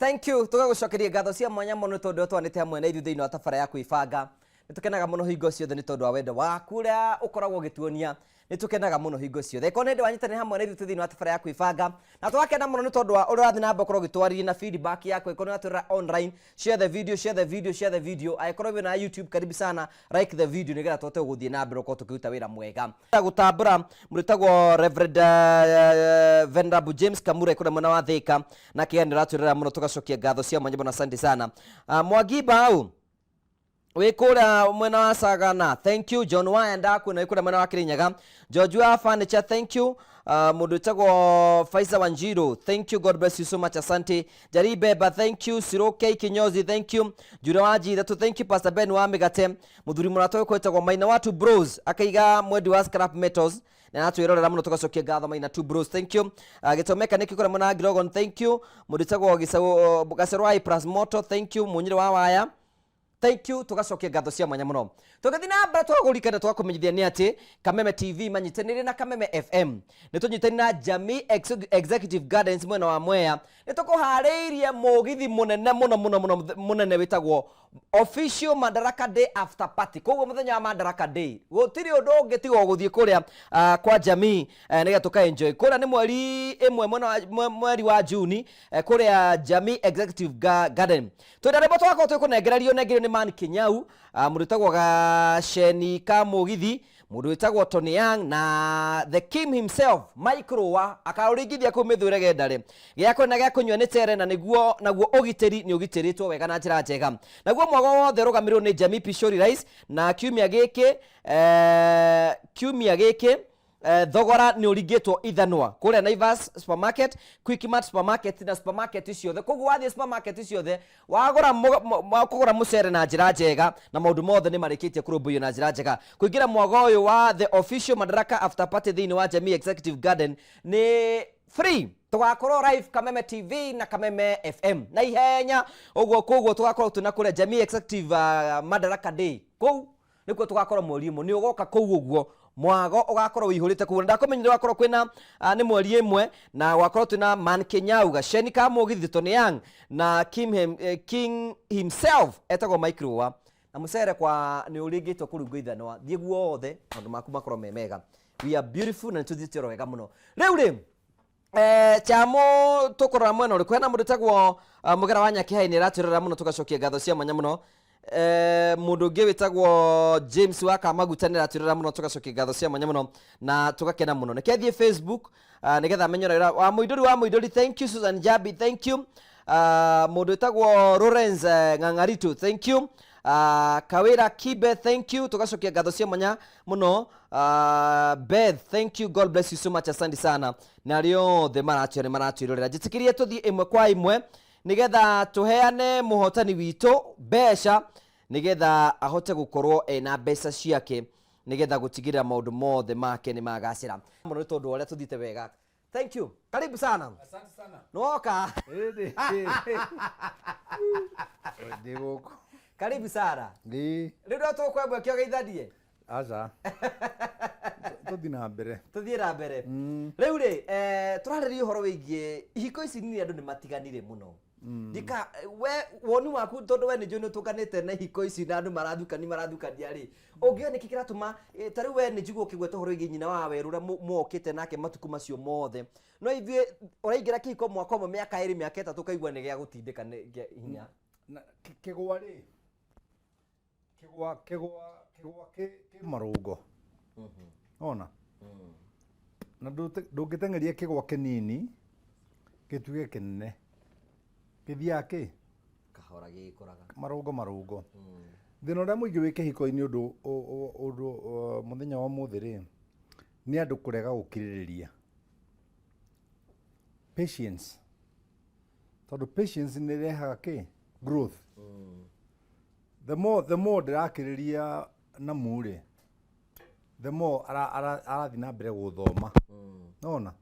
Thank you. Tugagucokeria ngatho cia mwanya muno tondu twanite hamwe na ithu thiini wa tabara ya kwibanga. Nitukenaga muno hingo ciothe ni tondu wa wendo waku uria ukoragwo gituonia. Nitukenaga muno hingo ciothe. Ko nende wanyitane hamwe na ithu thiini wa tabara ya kwibanga. Na twakena muno ni tondu wa uria rathi namba ukorwo gitwarithia na feedback yako ikono atura online. Share the video, share the video, share the video. Aikorwo na YouTube karibu sana. Like the video nigetha twote guthie na mbere ukorwo tukiruta wira mwega. Gutambura muritagwo Reverend Venerable James Kamura ikuna mwena wa Thika na kiani raturira muno tugacokia ngatho cia mwanya bona asante sana. Mwagiba au wikura mwena wa Sagana, thank you. John Wanda kuna wikura mwena wa Kirinyaga. George wa Furniture, thank you. Mundu tagwo Faisa Wanjiru, thank you, God bless you so much, asante. Jaribeba, thank you. Siroke Kinyozi, thank you. Jura waji datu, thank you. Pastor Ben wa Migate, mudhuri muratowe kwa itagwo Maina watu bros akaiga mwedi wa scrap metals na natu irora muno tugacokia ngatho Maina two bros, thank you. Gitomeka nikikora muna Girogon, thank you. Mundu tagwo Gaserwai plus moto, thank you. Munyire wa waya, thank you. Tugacokia ngatho cia mwanya muno tugathina mbere twagurikana twakumenyithia ni ati Kameme TV manyitanire na Kameme FM nitunyitanire na Jamii Executive Gardens mwena wa Mwea nitukuhariirie mugithi munene munene witagwo official Madaraka Day after party. Koguo muthenya wa Madaraka Day gutiri undu ungitigo guthie kuria kwa Jamii niga tuka enjoy kuria ni mweri imwe mweri wa Juni kuria Jamii Executive Garden twirarebo twako tukunengererio ni Man Kinyau muritagwo Gasheni ka mugithi mundu witagwo Tony Young na the Kim himself Micro wa akaurigithia ku mithure gendare giako na giakunywa ni tere na naguo ugiteri ni ugitiritwo wega na njira njega naguo mwago wothe rugamirwo ni Jamii Pishori Rice na kiumia giki thogora ni uringitwo ithanwa kuria Naivas supermarket, Quickmart supermarket na supermarket ciothe. Koguo wathie supermarket ciothe wagura mucere na njira njega na maundu mothe ni marikitie kurumbuyo na njira njega. Kuingira mwago uyu wa the official Madaraka after party thiini wa Jamii Executive Garden ni free. Tugakorwo live Kameme TV na Kameme FM na ihenya uguo koguo tugakorwo tunakuria Jamii Executive Madaraka Day kou nikuo tugakorwo mweri imwe ni ugoka kou uguo mwago ugakorwo wihurite kuona ndakumenyire wakorwo kwina ni mweri imwe na wakorwo tuna Man Kinyau Gasheni ka mugithi Tony Young na King himself etagwo Micro wa na mucere kwa ni uringitwo kurungu ithanwa thie guothe andu maku makorwo memega. We are beautiful na tuthitiro wega muno riu chamo tukorora mwena uri kwena mundu tagwo mugera wa Nyakihaini raturira muno tugacokia ngatho cia mwanya muno. Mundu ngi witagwo James wa Kamagutanira aturira muno tugacokia ngatho cia mwanya muno na tugakena muno nikethie Facebook nigetha menyora wa muidori thank you. Susan Jabi, thank you. Mundu witagwo Lorenz Ngangaritu, thank you. Kawira Kibe, thank you. Tugacokia ngatho cia mwanya muno. Beth, thank you, God bless you so much, asante sana na rio the maratuirorera jitikirie tuthie imwe kwa imwe nigetha tuheane muhotani witu besha nigetha ahote gukorwo na besa ciake nigetha gutigira maundu mothe make ni magacira muno tondu uria tuthite wega. Thank you, karibu sana. Asante sana. Noka Ndiguko. Karibu sana. Ndi. Riu tukwebwa kio geithanie. Aza. Tuthina mbere. Tuthira mbere. Riu turaririe horo wigie ihiko ici ni andu ni matiganire muno. Dika we woni waku tondu we ni njuni tukanite na ihiko ici na andu marathukania ri ungio ni kikira tuma tari we ni njiguo kigweto horo wigie nyina wa werura mokite nake matuku macio mothe no ithie uraingira kihiko mwaka mo miaka iri miaka itatu kaigua ni gia gutindika ni hinya kigwa ri kigwa ke marungo ona na ndungitengeria kigwa kinini gituge kinene kithia ki kahora gikuraga marungo thina uria muingi wi kihiko-ini undu muthenya wa muthi ri ni andu kurega gukiririria patience tondu patience ni rehaga ki growth. The more ndirakiriria na muri the more arathi na mbere guthoma nona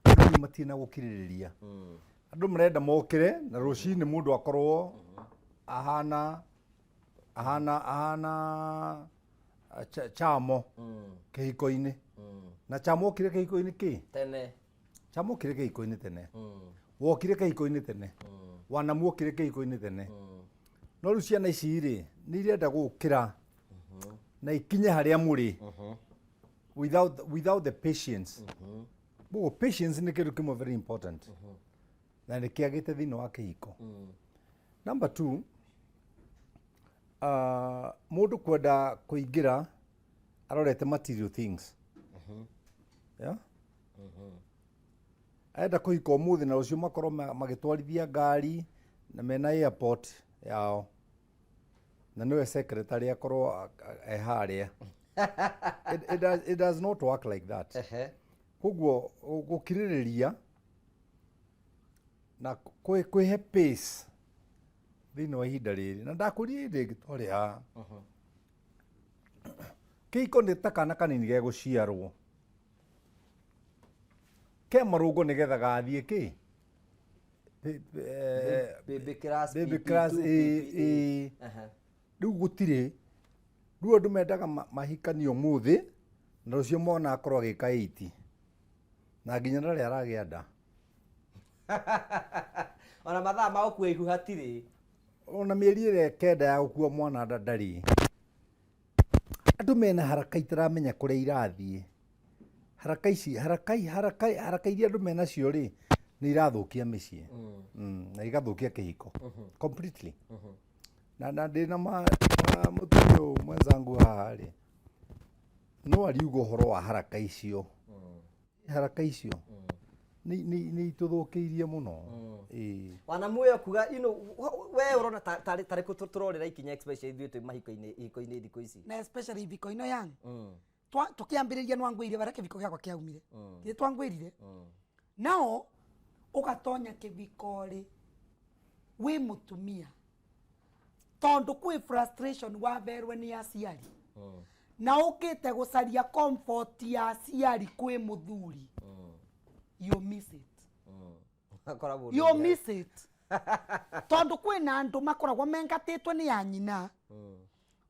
andu matina gukiririria andu marenda mokire na rucini mundu akorwo ahana chamo kihiko-ini na chamo kire kihiko-ini ki tene chamo kire kihiko-ini tene wokire kahiko-inĩ tene wanamuokire kĩhiko-inĩ tene no rĩu ciana ici rĩ nĩ irenda gũkĩra na ikinye harĩa mũrĩ without the patience patience nĩ kĩndũ kĩmwe very important na nĩ kĩagĩte thĩinĩ wa kĩhiko. Number 2, mũndũ kwenda kũingĩra arorete material things. Yeah? Aenda kũhika ũmũthĩ na rũciũ makorwo magĩtwarithia ngari na mena airport yao na nĩwe secretary akorwo harĩa. It does not work like that. Koguo gũkirĩrĩria na kwĩhe pace thĩinĩ wa ihinda rĩrĩ na ndakũria rĩngĩ twarĩ kĩhiko nĩ ta kana kanini ge gũciarwo ke marũngo nĩgetha gathiĩ kĩ baby class rĩu gũtirĩ rĩu andũ mendaga mahikanie ũmũthĩ na rũciũ mona akorwo agĩka 80 na nginya ndarĩ aragĩa nda ona mathaa ma gũkua ihu hatirĩ ona mĩeri ĩrĩa kenda ya gũkua mwana nda ndarĩ. Andũ mena haraka itaramenya kũrĩa irathiĩ. Haraka iria andũ menacio rĩ nĩ irathũkia mĩciĩ na igathũkia kĩhiko completely. Na ndĩna mũtumia mwenzangu haha rĩ no ariuga ũhoro wa haraka icio nĩ itũthũkĩirie mũno. Wanamuoyo kuga we urona tarĩ tũrorera ikinya especially ithuĩ twĩ mahiko-inĩ thikũ ici na especially thikũ-inĩ yangu tũkĩambĩrĩria nĩwangwĩrire barĩa kĩbiko gĩakwa kĩaumire githĩ twangwĩrire nao ũgatonya kĩbiko rĩ wĩ mũtumia tondũ kwĩ frustration waberwe nĩ aciari na ũkĩte gũcaria comfort ya aciari kwĩ mũthuri you miss it. You miss it. Tondu kwĩna andũ makoragwo mengatĩtwo nĩ ya nyina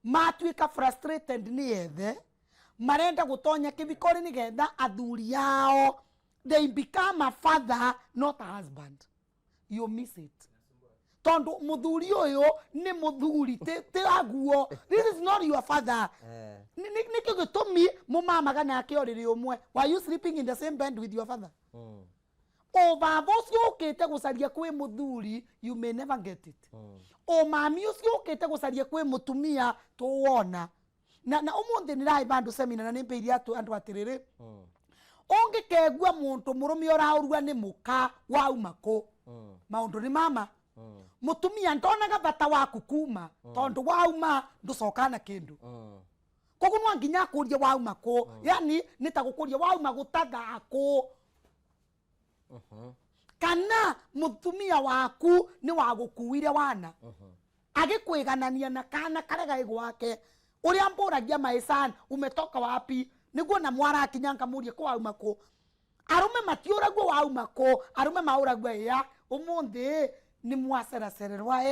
matuĩka frustrated nĩ ethe marenda gũtonya kĩbiko nĩgetha athuri ao they become a father not a husband. You miss it. Tondu mũthuri ũyũ nĩ mũthuri ti aguo. This is not your father. Nĩkĩo gĩtũmi mũmamaga nake ũrĩrĩ ũmwe. Were you sleeping in the same bed with your father? O baba ũcio ũkĩte gũcaria kwĩ mũthuri you may never get it. O mami ũcio ũkĩte gũcaria kwĩ mũtumia tũwona. Na ũmũthĩ nĩraĩ bandũ seminar na nĩmbĩirie andũ atĩrĩrĩ. Ũngĩkegua mũndũ mũrũme ũraũrua nĩ mũka wauma kũ. Maũndũ nĩ mama. Mũtumia ndonaga bata waku kuma tondũ wauma ndũcoka na kĩndũ. Koguo no nginya akũrie wauma kũ. Yani nĩ ta gũkũria wauma gũtathakũ. Kana mũtumia waku nĩ wagũkuire wana agĩkwĩganania na kana karega igwake ũrĩa mbũragia maisan umetoka wapi nĩguo na mwara kinyanga mũrie kwa wauma kũ. Arume matiũragwo wauma kũ arume maũragwo ya ũmũthĩ nĩ mwaceracererwa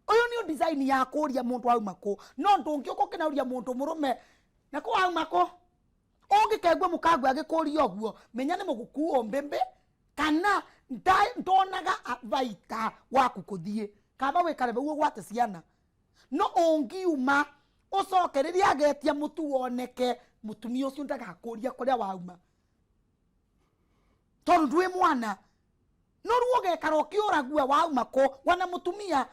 ũyũ nĩ design ya kũria mũndũ wauma kũ no ndũngĩũka ũkĩnauria mũndũ mũrũme na kũ wauma kũ ũngĩkegua mũkagwa agĩkũria ũguo menya nĩ mũgũkuo mbembe kana ndonaga baita waku kũthiĩ kaba wĩkare ũguo gwate ciana no ũngiuma ũcoke rĩrĩa agetia mũtu woneke mũtumia ũcio ndagakũria kũrĩa wauma tondũ ndwĩ mwana no ruo gekara ũkĩũragua wauma kũ wana mũtumia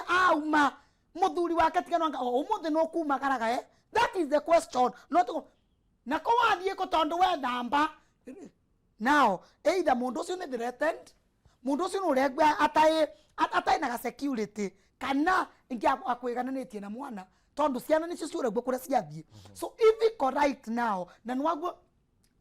auma mũthuri wake tigananga ũmũthĩ no kumagaraga that is the question not na kũ wathiĩ kũ tondũ we thamba. Now, either mundu ucio ni threatened, mundu ucio no regwa atai na security kana ingi akwĩgananĩtie na mwana tondu ciana nicio ciũragwo kũrĩa ciathiĩ. So if it right now na nwaguo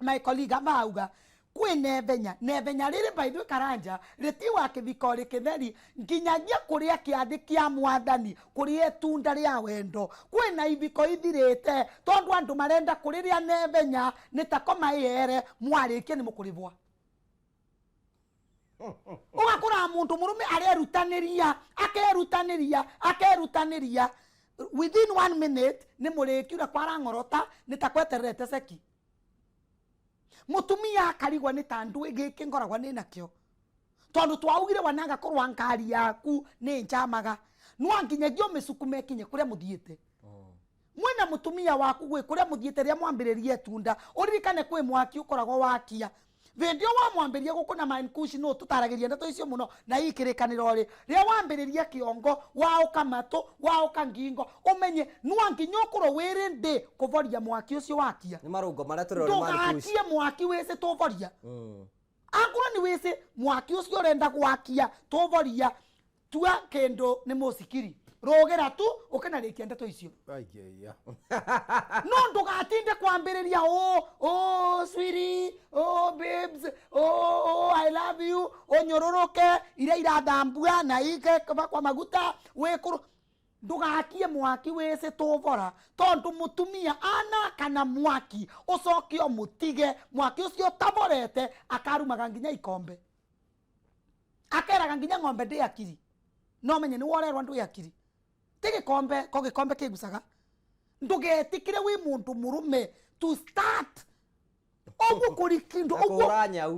my colleague abauga kwĩna nebenya rĩrĩ baithwe karanja rĩtiwa kĩbiko rĩkĩtheri nginyagia kũrĩa kĩathĩ kĩa mwathani kũrĩa tunda rĩa wendo kwĩna ibiko ithirĩte tondu andũ marenda kũrĩrĩa nebenya nĩtakoma yere mwarĩkie nĩ mũkũrĩbwa. Ũgakora mũndũ mũrũme akerutanĩria within 1 minute nĩ mũrĩkiura kwara ng'orota nĩtakwetererete seki. Mutumia akarigwa nĩ tandu gĩkĩ ngoragwa nĩ nakĩo tondu twaugire wananga korwa nkari yaku ni njamaga nwanginyagio misukume kinye kuria muthiite mwina mutumia waku gwe kuria muthiite ria mwambiririe tunda uririkane kwi mwaki ukoragwo wakia vendio wa mwambiririe gukuna mankushi no tutaragiria ndeto icio muno na ikirikaniro ri ria wambiririe kiongo wao kamato wao kangingo umenye nwanginya ukoro wiri ndi kuvoria mwaki ucio wakia ni marungo maria turori mankushi ndugakie mwaki wese tuvoria akura ni wese mwaki ucio urenda gwakia tuvoria tua kendo ni musikiri rogera tu ukanarikia ndeto icio aiya no ndugatinde kwambiriria sweetie babes I love you onyororoke ira iradambua na ike kwa maguta wekuru ndugakie mwaki wese tovora tondu mutumia ana kana mwaki ucokio mutige mwaki ucio tavorete akarumaga nginya ikombe akeraga nginya ng'ombe ndi akiri no menye ni worerwa ndu yakiri tege kombe ko gikombe kigusaga ndugetikire wi muntu murume to start ogu kurikindo ogu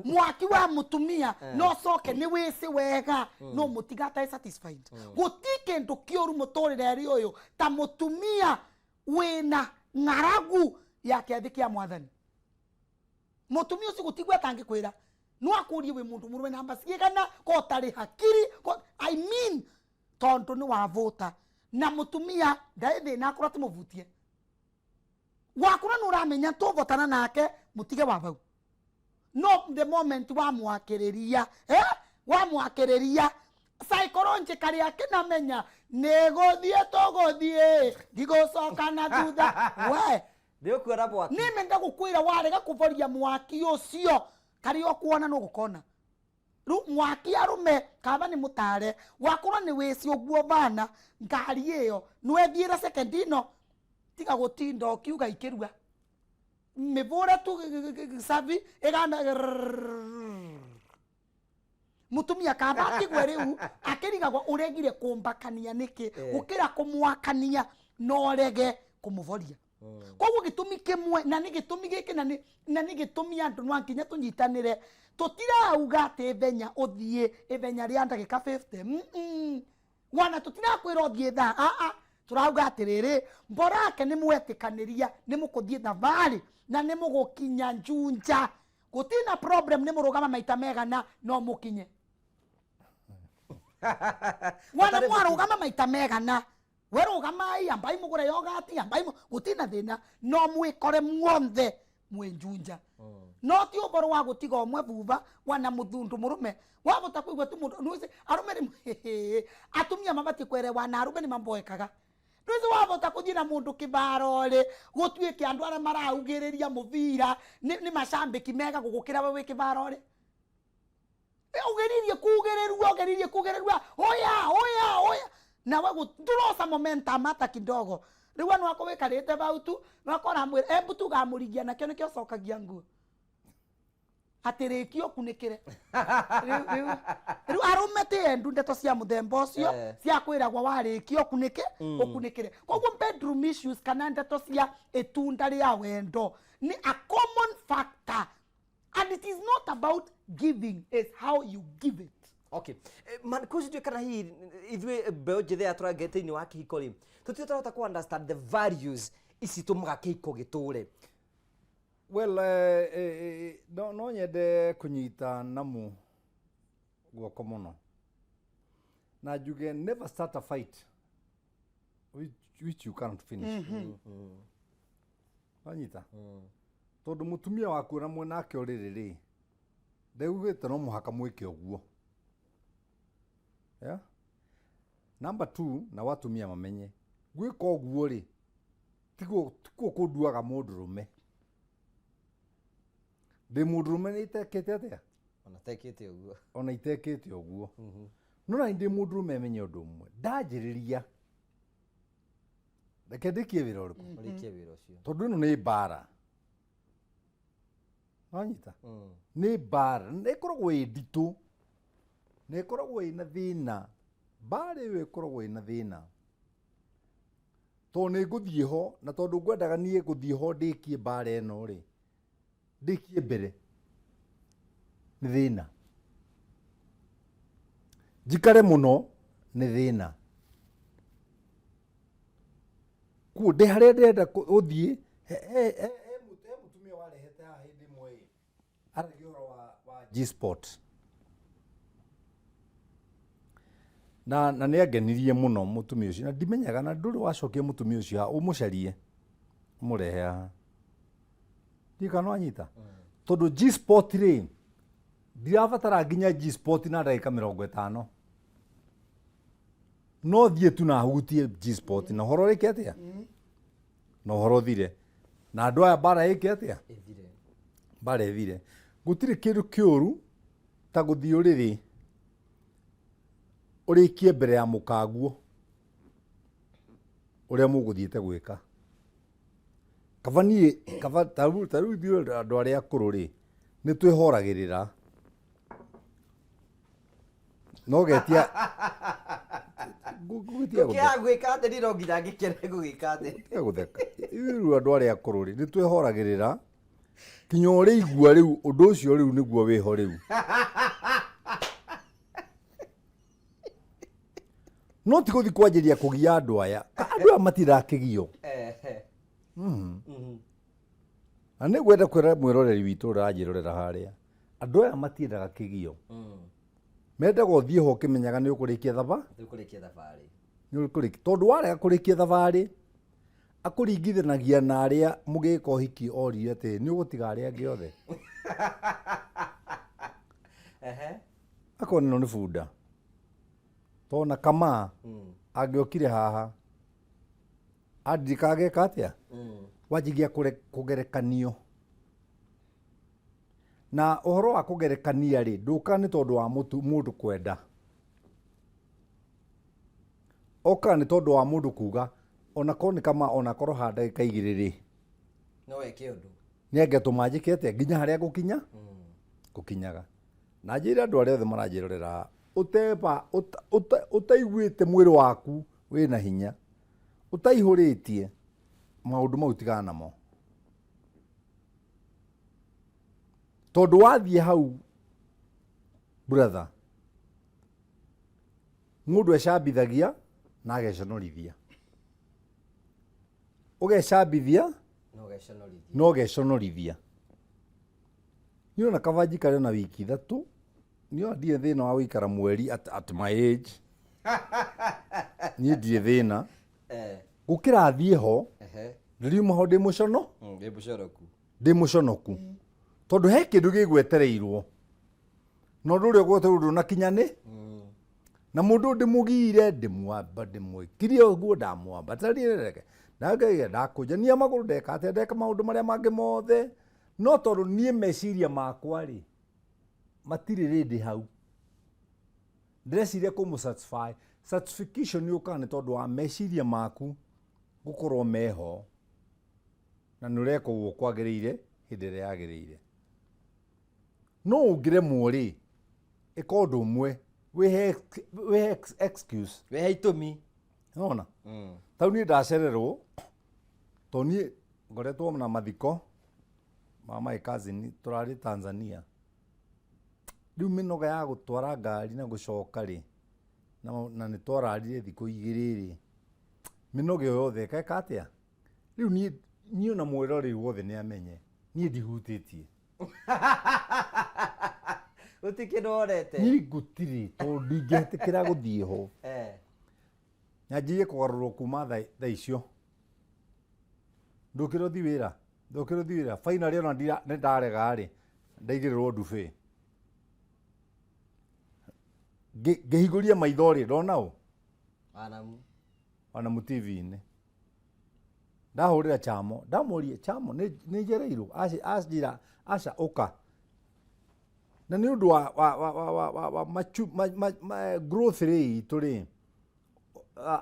mwaki wa mutumia no soke ni wese wega no mutigata satisfied gutike ndo kioru mutorire ri uyu ta mutumia wina ngaragu yake athikia mwathani mutumia ucio gutigwa tangikwira no akurie wi muntu murume namba sigana ko tari hakiri ko I mean tondu ni wavota na mutumia ndaithe na akora timuvutie wakura nuramenya tovotana nake mutige wavau no the moment wa mwakiriria wa mwakiriria psychologically akinamenya negothie togothie ndigocoka na thutha we ndio kwera mwaki nimenda gukwira warega kuvoria mwaki ucio kari okuona no gukona mwaki arume kaba ni mutare wakura ni wesi oguo bana ngari iyo nwethiira second ino tiga gutinda kiuga ikirua mivura tu savi eganda mutumia kaba kigweriu akirigagwo uregire kumbakania niki ukira kumwakania no rege kumuvoria koguo gitumi kimwe na ni gitumi giki na ni gitumi andu nwankinya tunyitanire tutirauga ati benya uthie ibenya ria ndagika 50 wana tutirakwira uthie tha turauga atiriri mborake ni mwetikaniria ni mukuthie thavari na ni mugukinya njunja gutina problem ni murugama maita megana no mukinye wana mwarugama maita megana werugamai ambai mugure yogati ambai gutina thina no mwikore muonthe mwenjunja no ti uboro wa gutiga omwe buba wana muthundu murume wabota kuigwa tu mundu nuise arume ni atumia mabati kwere wana arume ni mamboekaga nuise wabota kuthina mundu kibarore gutuike andu ara maraugiriria muvira ni mashambiki mega gugukira wewe kibarore ugeririe kugererua oya na wagu turosa momentum hata kidogo riwa no akowekarite bautu nakora mwire embutu gamurigia nakyo nikyo cokagia nguo atirikio kunikire riu arumete endu ndeto cia muthemba ucio cia kwiragwa warikio kunike ukunikire koguo bedroom issues kana ndeto cia etunda ria wendo ni a common factor and it is not about giving, it's how you give it. Okay. Man kuzi kana hii ithwe beo jithe aturagete ni waki hikori. Tutitota ku understand the values isi tumuga kiko giture. Well, no nyende kunyita namu guoko muno. Na you can never start a fight which you can't finish. Anyita. Tondu mutumia waku na mwanake uririri. Ndegugite no muhaka mwike oguo. Yeah? Number 2 na watumia mamenye. Gwika oguo ri. Tiko kuduaga mundurume. De mundurume ni itekete atia? Onatekete oguo. Ona itekete oguo. Nona inde mundurume menye undu umwe. Ndajiriria. Reke ndikie wira uriku. Ndikie wira ucio. Tondu ino ni bara. Anyita. Ni bara. Nekoragwo i nditu. Nekoragwo ina thina. Bara iyo ikoragwo ina thina. To ni nguthie ho na tondu ngwendaga nie nguthie ho ndikie bara eno ri. Ndikie mbere. Ni thina. njikare muno nĩ thĩna. Kuo ndĩ harĩa ndĩrenda gũthiĩ mũtumia warehete haha hĩndĩ ĩmwe ĩ aragia ũhoro wa G-spot na nĩ angenirie mũno mũtumia ũcio, na ndimenyaga na ndũrĩ wacokia mũtumia ũcio haha ũmũcarie ũmũrehe haha ndikana wanyita tondũ G-spot rĩ ndirabatara nginya G-spot na ndagĩka 50 no thiĩ tu na hutie G-spot na ũhoro rĩke atĩa na ũhoro thire na andũ aya bara ĩke atĩa bara ĩthire. Gũtirĩ kĩndũ kĩũru ta gũthiĩ ũrĩrĩ ũrĩkie mbere ya mũkaguo ũrĩa mũgũthiĩte gwĩka. Kaba tarĩu ithuĩ andũ arĩa akũrũ rĩ nĩ twĩhoragĩrĩra no getia gwĩka atĩ nĩ no nginya ngĩkene gũgĩka atĩ gũtheka rĩu andũ arĩa akũrũ rĩ nĩ twĩhoragĩrĩra kinya ũrĩ igua rĩu ũndũ ũcio rĩu nĩguo wĩho rĩu no ti gũthiĩ kwanjĩria kũgia andũ aya andũ aya matirakĩgio na nĩ gwenda kwĩra mwĩroreri witũ ũranjĩrorera harĩa andũ aya matiendaga kĩgio mendaga ũthiĩ ho ũkĩmenyaga nĩ ũkũrĩkia thabarĩ tondũ warega kũrĩkia thabarĩ akũringithanagia na arĩa mũgĩka ũhiki orire atĩ nĩ ũgũtiga arĩa angĩ othe akorwo nĩno nĩ bunda tona kama angĩokire haha andirikageka atĩa wanjigia kũgerekanio na ũhoro wa kũgerekania rĩ ndũka nĩ tondũ wa mũndũ kwenda oka nĩ tondũ wa mũndũ kuga ona korwo nĩ kama ona korwo ha ndagĩka 2 rĩ no weke ũndũ nĩ angetũma njĩke atĩa nginya harĩa ngũkinya ngũkinyaga na njĩra andũ arĩa othe maranjĩrorera ũtaiguĩte mwĩrĩ waku wĩna hinya ũtaihũrĩtie maũndũ mau tigana namo tondũ wathiĩ hau brother mũndũ ecambithagia na ageconorithia ũgecambithia no ũgeconorithia niona kaba njikare na wiki 3 niona ndirĩ thĩna wa gũikara mweri at my age niĩ ndirĩ thĩna gũkĩra thiĩ ho ndĩriuma ho ndĩ mũconoku tondũ he kĩndũ gĩgwetereirwo na ũndũ ũrĩa ũgwetereirwo ndũnakinya nĩ na mũndũ ndĩmũgire ndĩmwĩkirie ũguo ndamwamba tarĩreke ndakũnjania magũrũ ndeka atĩa ndeka maũndũ marĩa mangĩ mothe no tondũ niĩ meciria makwa rĩ matirĩ rĩndĩ hau ndĩreciria kũmũ satisfaction yũkaga nĩ tondũ wa meciria maku gũkorwo meho na nĩ ũreka ũguo kwagĩrĩire hĩndĩ ĩrĩa yagĩrĩire no ũngĩremwo rĩ ĩka ũndũ ũmwe wĩhe excuse wĩhe itũmi nona tau niĩ ndacererwo to niĩ ngoretwo na mathiko ma my cousin tũrarĩ Tanzania rĩu mĩnoga ya gũtwara ngari na gũcoka rĩ na nĩ twararire thikũ 2 rĩ mĩnoga ĩyo yothe ĩkeka atĩa rĩu niĩ ona mwĩroreri wothe nĩ amenye niĩ ndihutĩtie ũtikĩndũ wonete niĩ ngũtirĩ tondũ ndingĩhĩtĩkĩra gũthiĩ ho nyanjirie kũgarũrwo kuma thaa icio ndũkĩra ũthiĩ wĩra finally ona nĩ ndarega rĩ ndaigĩrĩrwo ndube ngĩhingũria maitho rĩ ndona ũ wanamu TV-inĩ ndahũrĩra Chamo ndamũria Chamo nĩ njereirwo anjĩra aca ũka na nĩ ũndũ wa growth rĩ itũ rĩ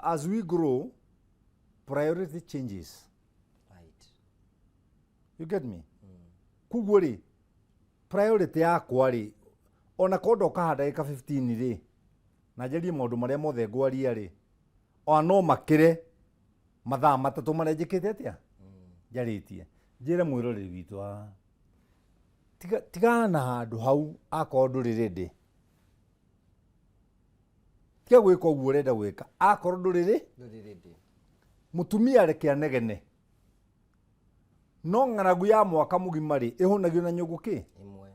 as we grow priority changes right you get me kuguo rĩ priority yakwa rĩ ona kondo kahanda ĩka 15 rĩ na njarie maũndũ marĩa mothe ngwaria rĩ ona no makĩre mathaa 3 marĩa njĩkĩte atĩa njarĩtie njĩre mwĩroreri witũ tigana na handũ hau akorwo ndũrĩ ready tia gwika uguo urenda gwika akorwo nduriri mutumia reke anegene no ng'aragu ya mwaka mugima ri ihunagio na nyugu ki imwe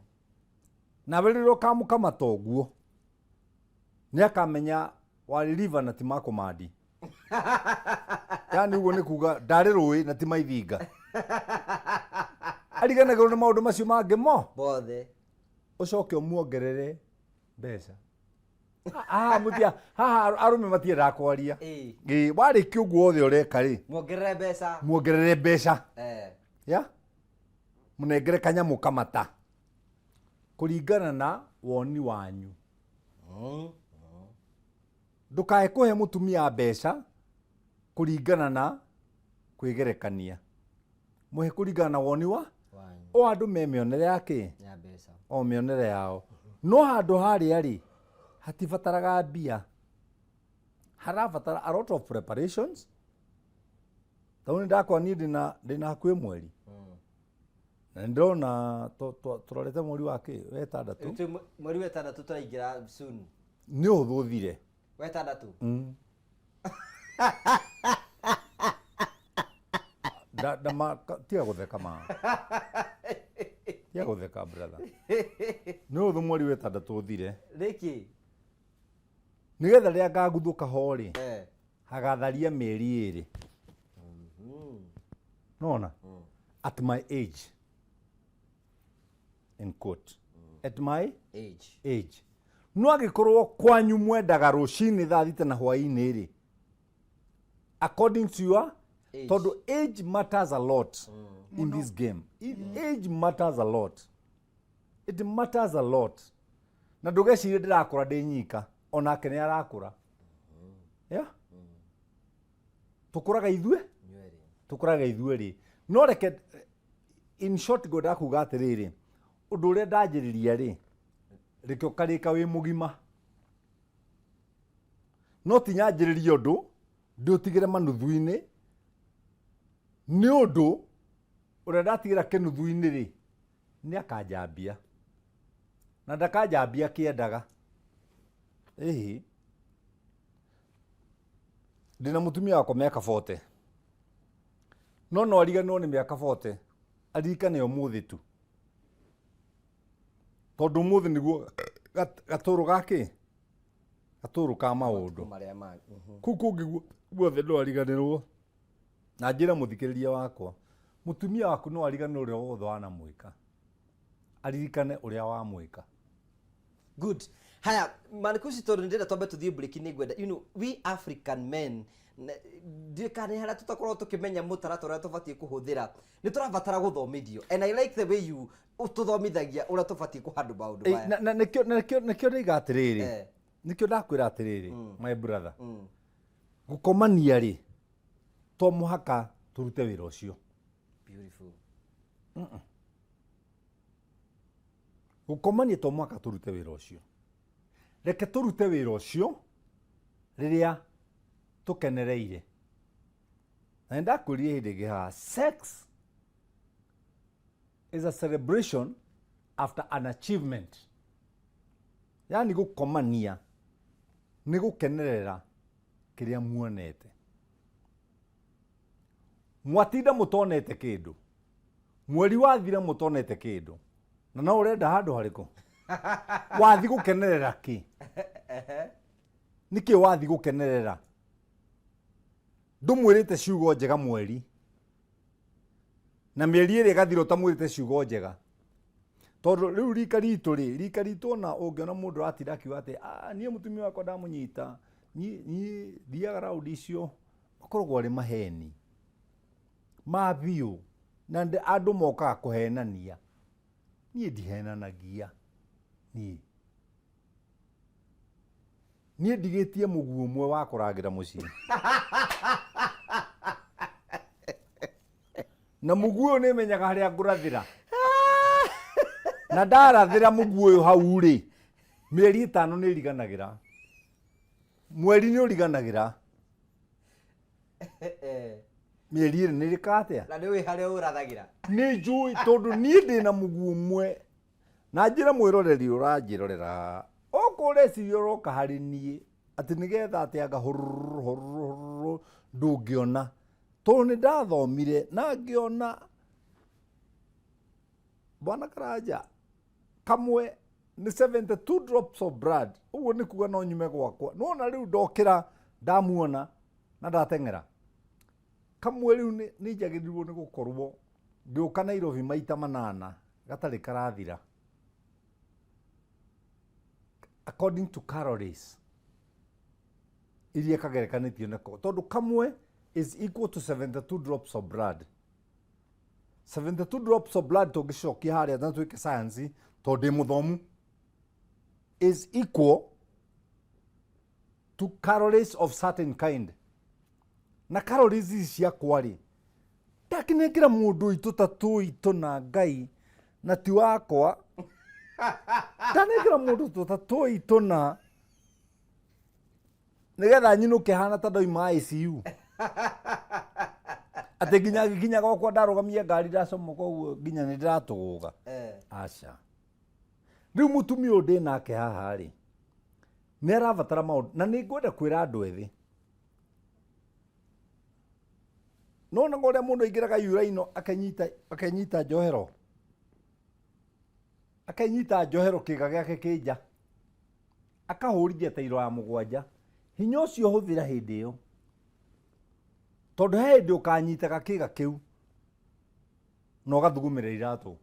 na beriro kamukama toguo ni akamenya wari river na timako madi yani uguo ni kuga ndari rui na timaithinga ariganagwo na maundu macio mangi mo bothe ucoke umuongerere mbeca mutia haha arume matienda kwaria warĩkia ũguo othe ũreka rĩ muongerere mbeca ya mũnengere kanyamũ kamata kũringana na woni wanyu ndũkae kũhe mũtumia mbeca kũringana na kwĩgerekania mũhe kũringana na woni wa o andũ me mĩonere yake o mĩonere yao no handũ harĩa rĩ hatibataraga mbia harabatara a lot of preparations tauni ndakwa ni ndina hakuhĩ mweri na ndona turorete mweri wake wetandatu mweri wetandatu turaingira soon ni uthuthire wetandatu tiga gutheka ma tiga gutheka brother ni uthu mweri wetandatu uthire riki nigetha ria ngaguthuka ho ri hagatharia mĩeri ĩrĩ nona at my age in quote at my age no agikorwo kwanyu mwendaga rũcinĩ thaa thita na hwaĩ-inĩ rĩ according to your tondu age matters a lot in this game age matters a lot it matters a lot na ndũgecirie ndĩrakũra ndĩ nyika onake nĩ arakũra tukũraga ithuĩ rĩ no reke in short go ndakuga atĩrĩrĩ ũndũ ũrĩa ndanjĩrĩria rĩ reke ũkarĩka wĩ mũgima no ti nyanjĩrĩrie ũndũ ndĩũtigĩre manuthu-inĩ nĩ ũndũ ũrĩa ndatigĩra kĩnuthu-inĩ rĩ nĩ akanjambia na ndakanjambia kĩendaga ndina mutumia wakwa mĩaka 40 no ariganĩrwo nĩ mĩaka 40 aririkane ũmũthĩ tu tondũ ũmũthĩ nĩguo gatũrũ gakĩ gatũrũ ka maũndũ kũu kũngĩ guothe no ariganĩrwo na njĩra mũthikĩrĩria wakwa mutumia waku no ariganĩrwo ũrĩa wothe wanamwĩka aririkane ũrĩa wamwĩka good haya manikusi tondu ndenda twambe tuthie break ni ngwenda we African men ndikane hara tutakorwo tukimenya mutaratara uria tubatie kuhuthira ni turabatara guthomithio and I like the way you ututhomithagia uria tubatie kuhandu maundu maya na nikio ndiga atiriri nikio ndakwira atiriri my brother gukomania ri to muhaka turute wira ucio beautiful gukomania to muhaka turute wira ucio reke turute wira ucio riria tukenereire na ndakurie hindi giha sex is a celebration after an achievement yani gukomania ni gukenerera kiria muonete mwatinda mutonete kindu mweri wathira mutonete kindu na no urenda handu hariku wathi gukenerera ki niki wathi gukenerera ndumwirite ciugo njega mweri na mieri iri gathiro tamwirite ciugo njega tondu riu rika ritu na ungiona mundu atinda akiuga ati nie mutumia wakwa ndamunyita nie thiaga raundi icio makoragwo ari maheni mabiu na andu mokaga kuhenania nie ndihenanagia nie ndigitie muguo mwe wa kurangira mucii na muguo ni menyaga haria ngurathira na ndarathira muguo uyu hau ri mieri 5 ni riganagira mweri ni uriganagira mieri iri ni rikatia na ni haria urathagira ni njui tondu nie ndina muguo mwe na njira mwiroreri uranjirorera okureciria uroka hari nie Ati nigetha ati anga hururu ndungiona. To ni ndathomire na ngiona Bwana Karanja kamwe ni 72 drops of blood. Uguo ni kuga no nyume gwakwa. Nona riu ndokira ndamuona na ndateng'era. Kamwe riu ni njagirirwo ni gukorwo ngĩũka Nairobi maita 8 gatarĩ karathira. According to calories iria kagerekanĩtio nako, tondũ kamwe is equal to 72 drops of blood. 72 drops of blood tũngĩcokia harĩa na twĩke science tondũ ndĩ mũthomu is equal to calories of certain kind. Na calories ici ciakwa rĩ, ndakinengera mũndũ itũ ta tũitũ na Ngai na ti wakwa. Ndanengera mũndũ ta tũitũ na nigetha nyinũke hana ta ndoima ICU. Ati nginya gwakwa ndarugamia ngari ndacomoka ũguo nginya nĩ ndiratũgũga. Aca. Rĩu mũtumia ũyũ ndĩ nake haha rĩ, nĩ arabatara maũndũ na nĩ ngwenda kwĩra andũ ethĩ. Nona ũrĩa mũndũ aingĩraga uraino akenyita njohero. Akenyita njohero kĩga gĩake kĩnja. Akahũrithia ta iro ya mũgwanja. Hinya ũcio hũthĩra hĩndĩ ĩyo. Tondũ he hĩndĩ ũkanyitaga kĩga kĩu na ũgathugumĩra iratũ.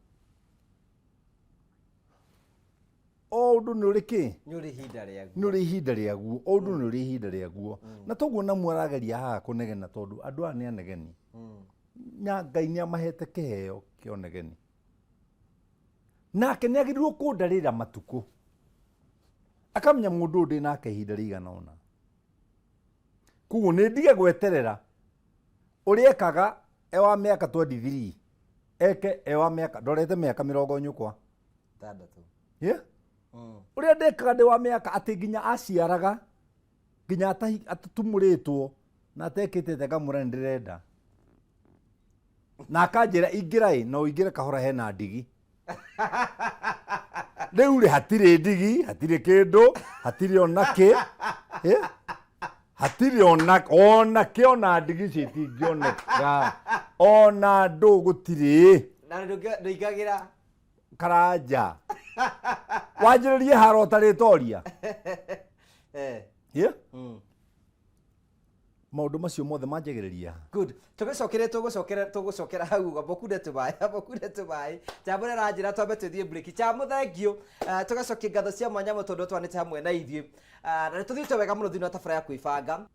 O ũndũ nĩ ũrĩ kĩ? Nĩ ũrĩ ihinda rĩaguo. Nĩ ũrĩ ihinda rĩaguo. O ũndũ nĩ ũrĩ ihinda rĩaguo. Na toguo na mwarageria haha kũnegena tondũ andũ aya nĩ anegeni. Ngai nĩ amahete kĩheo kĩa ũnegeni. Nake nĩ agĩrĩirwo kũndarĩra matukũ. Akamenya mũndũ ndĩ nake ihinda rĩigana ũna. Koguo nĩ ndige gweterera. Ũrĩa ekaga wa mĩaka 23 eke wa mĩaka ndorete mĩaka 40 nyũkwa. 6. Yeah? Ũrĩa ndekaga ndĩ wa mĩaka atĩ nginya aciaraga nginya atatumũrĩtwo na atekĩte ngamũra nĩ ndĩrenda. Na akanjĩra ingĩra no ingĩre kahora hena ndigi. Rĩu rĩ hatirĩ ndigi, hatirĩ kĩndũ, hatirĩ ona kĩ. Hatirĩ ona kĩ ona ndigi citingĩoneka. Ona ndũ gũtirĩ. Na ndũingagĩra Karanja. Wanjĩrĩrie haro ũtarĩtoria. Maũndũ macio mothe manjagĩrĩria. Good. Tũgũcokera hau Bokunde tũbaĩ. Chambũre ranjĩra twambe tũthiĩ break. Chamũthengio tũgacokia ngatho cia mwanya tondũ twanĩte hamwe na ithuĩ. Na nĩ tũthiĩte wega mũno thĩinĩ wa thabara ya kwĩbanga.